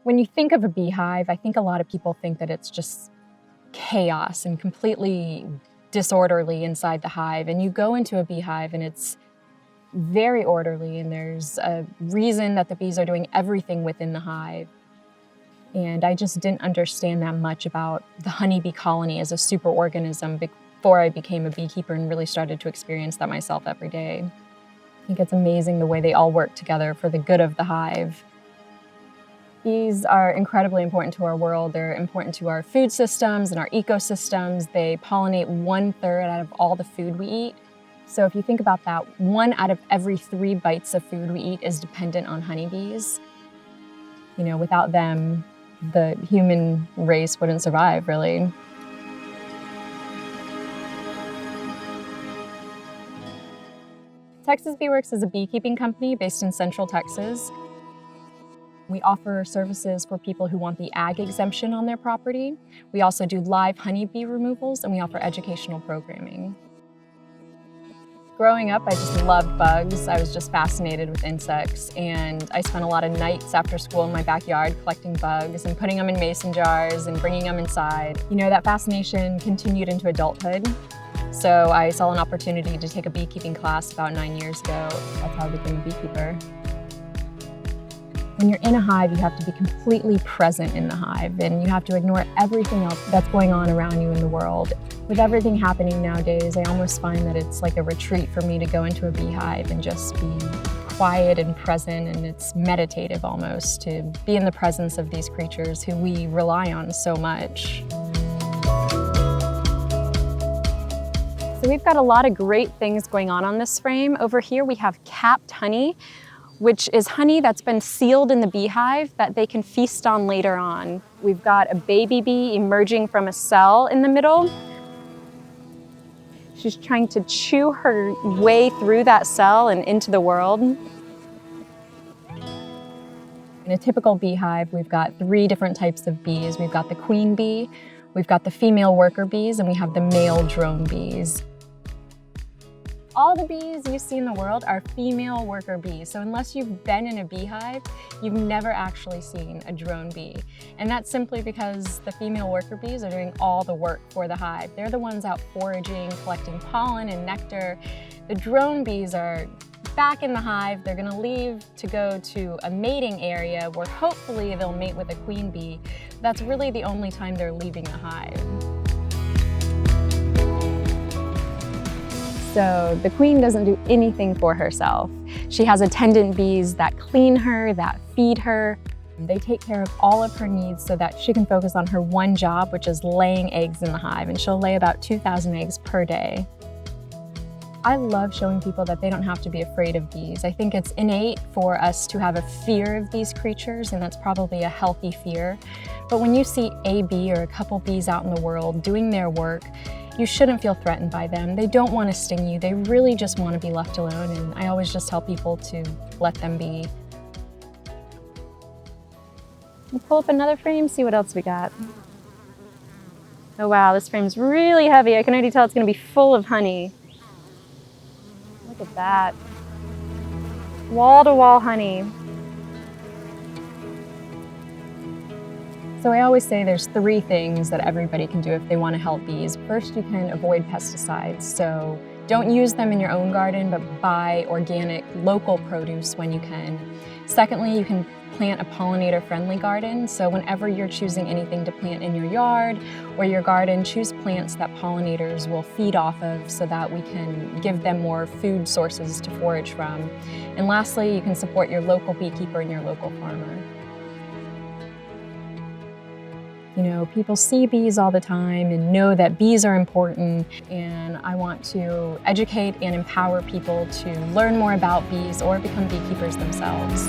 When you think of a beehive, I think a lot of people think that it's just chaos and completely disorderly inside the hive. And you go into a beehive and it's very orderly, and there's a reason that the bees are doing everything within the hive. And I just didn't understand that much about the honeybee colony as a superorganism before I became a beekeeper and really started to experience that myself every day. I think it's amazing the way they all work together for the good of the hive. Bees are incredibly important to our world. They're important to our food systems and our ecosystems. They pollinate 1/3 out of all the food we eat. So if you think about that, 1 out of every 3 bites of food we eat is dependent on honeybees. You know, without them, the human race wouldn't survive, really. Texas Beeworks is a beekeeping company based in Central Texas. We offer services for people who want the ag exemption on their property. We also do live honeybee removals, and we offer educational programming. Growing up, I just loved bugs. I was just fascinated with insects, and I spent a lot of nights after school in my backyard collecting bugs and putting them in mason jars and bringing them inside. You know, that fascination continued into adulthood. So I saw an opportunity to take a beekeeping class about 9 years ago. That's how I became a beekeeper. When you're in a hive, you have to be completely present in the hive, and you have to ignore everything else that's going on around you in the world. With everything happening nowadays, I almost find that it's like a retreat for me to go into a beehive and just be quiet and present, and it's meditative almost to be in the presence of these creatures who we rely on so much. So we've got a lot of great things going on this frame. Over here we have capped honey, which is honey that's been sealed in the beehive that they can feast on later on. We've got a baby bee emerging from a cell in the middle. She's trying to chew her way through that cell and into the world. In a typical beehive, we've got 3 different types of bees. We've got the queen bee, we've got the female worker bees, and we have the male drone bees. All the bees you see in the world are female worker bees. So unless you've been in a beehive, you've never actually seen a drone bee. And that's simply because the female worker bees are doing all the work for the hive. They're the ones out foraging, collecting pollen and nectar. The drone bees are back in the hive. They're gonna leave to go to a mating area where hopefully they'll mate with a queen bee. That's really the only time they're leaving the hive. So the queen doesn't do anything for herself. She has attendant bees that clean her, that feed her. They take care of all of her needs so that she can focus on her one job, which is laying eggs in the hive, and she'll lay about 2,000 eggs per day. I love showing people that they don't have to be afraid of bees. I think it's innate for us to have a fear of these creatures, and that's probably a healthy fear. But when you see a bee or a couple bees out in the world doing their work, you shouldn't feel threatened by them. They don't want to sting you. They really just want to be left alone, and I always just tell people to let them be. We'll pull up another frame, see what else we got. Oh wow, this frame's really heavy. I can already tell it's going to be full of honey. Look at that. Wall-to-wall honey. So I always say there's 3 things that everybody can do if they want to help bees. First, you can avoid pesticides. So don't use them in your own garden, but buy organic, local produce when you can. Secondly, you can plant a pollinator-friendly garden. So whenever you're choosing anything to plant in your yard or your garden, choose plants that pollinators will feed off of so that we can give them more food sources to forage from. And lastly, you can support your local beekeeper and your local farmer. You know, people see bees all the time and know that bees are important, and I want to educate and empower people to learn more about bees or become beekeepers themselves.